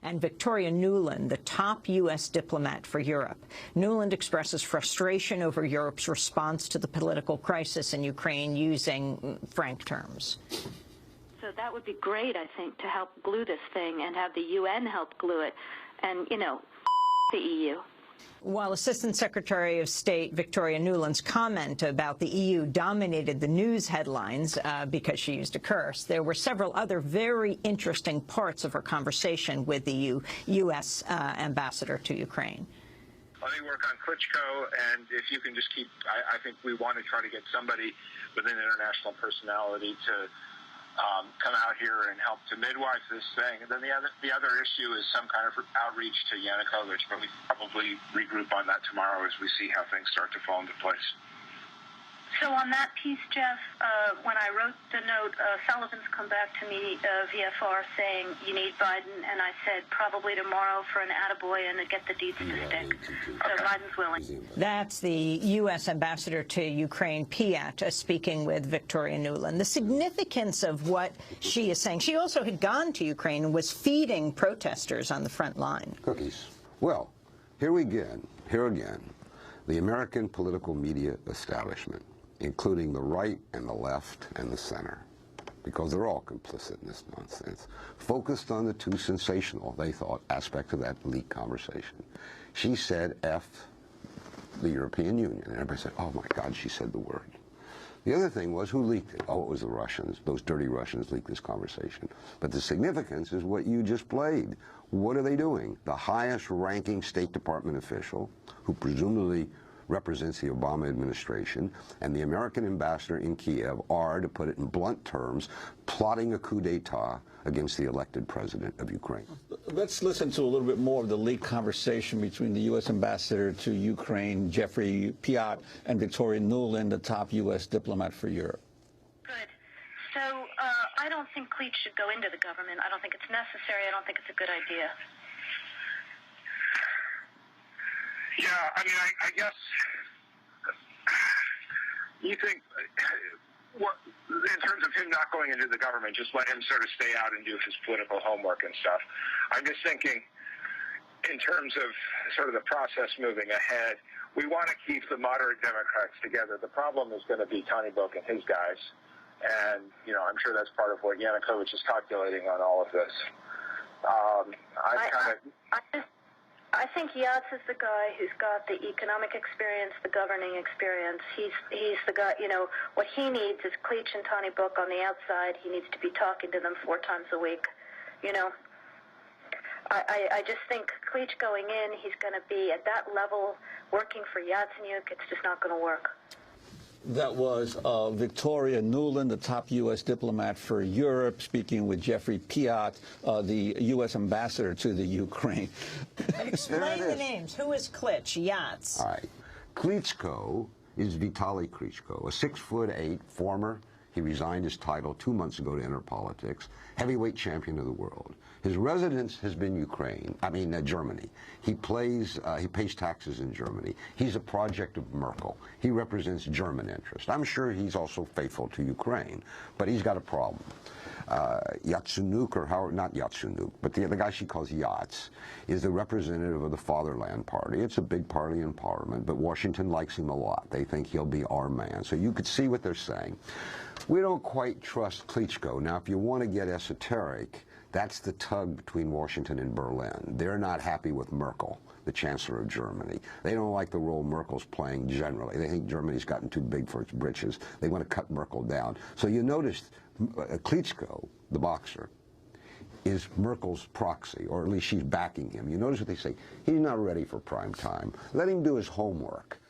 and Victoria Nuland, the top U.S. diplomat for Europe. Nuland expresses frustration over Europe's response to the political crisis in Ukraine using frank terms. So that would be great, I think, to help glue this thing and have the UN help glue it. And, you know, the EU. While Assistant Secretary of State Victoria Nuland's comment about the EU dominated the news headlines because she used a curse, there were several other very interesting parts of her conversation with the U.S. ambassador to Ukraine. Let me work on Klitschko, and if you can just keep, I think we want to try to get somebody with an international personality to come out here and help to midwife this thing. And then the other issue is some kind of outreach to Yanukovych, but we probably regroup on that tomorrow as we see how things start to fall into place. So on that piece, Jeff, when I wrote the note, Sullivan's come back to me, VFR, saying you need Biden, and I said probably tomorrow for an attaboy and to get the deeds to stick. So Biden's willing. That's the U.S. ambassador to Ukraine, Piat, speaking with Victoria Nuland. The significance of what she is saying. She also had gone to Ukraine and was feeding protesters on the front line. Cookies. Well, here again, the American political media establishment, including the right and the left and the center, because they're all complicit in this nonsense, focused on the two sensational, they thought, aspects of that leaked conversation. She said, F the European Union. And everybody said, oh my God, she said the word. The other thing was, who leaked it? Oh, it was the Russians. Those dirty Russians leaked this conversation. But the significance is what you just played. What are they doing? The highest-ranking State Department official, who presumably represents the Obama administration, and the American ambassador in Kiev are, to put it in blunt terms, plotting a coup d'etat against the elected president of Ukraine. Let's listen to a little bit more of the leaked conversation between the U.S. ambassador to Ukraine, Jeffrey Piat, and Victoria Nuland, the top U.S. diplomat for Europe. Good. So I don't think Klitsch should go into the government. I don't think it's necessary. I don't think it's a good idea. Yeah, I mean, I guess you think, in terms of him not going into the government, just let him sort of stay out and do his political homework and stuff. I'm just thinking, in terms of sort of the process moving ahead, we want to keep the moderate Democrats together. The problem is going to be Tony Book and his guys. And, you know, I'm sure that's part of what Yanukovych is calculating on all of this. I think Yats is the guy who's got the economic experience, the governing experience. He's the guy, you know, what he needs is Klitsch and Tony Book on the outside. He needs to be talking to them 4 times a week, you know. I just think Klitsch going in, he's going to be at that level working for Yatsenyuk. It's just not going to work. That was Victoria Nuland, the top U.S. diplomat for Europe, speaking with Jeffrey Piat, the U.S. ambassador to the Ukraine. Explain the names. Who is Klitsch? Yats. All right. Klitschko is Vitaly Klitschko, a 6'8" former. He resigned his title 2 months ago to enter politics. Heavyweight champion of the world. His residence has been Germany. He pays taxes in Germany. He's a project of Merkel. He represents German interest. I'm sure he's also faithful to Ukraine, but he's got a problem. Yatsenyuk, or not Yatsenyuk, but the guy she calls Yats, is the representative of the Fatherland Party. It's a big party in Parliament, but Washington likes him a lot. They think he'll be our man. So you could see what they're saying. We don't quite trust Klitschko. Now, if you want to get esoteric, that's the tug between Washington and Berlin. They're not happy with Merkel, the Chancellor of Germany. They don't like the role Merkel's playing generally. They think Germany's gotten too big for its britches. They want to cut Merkel down. So you notice Klitschko, the boxer, is Merkel's proxy, or at least she's backing him. You notice what they say. He's not ready for prime time. Let him do his homework.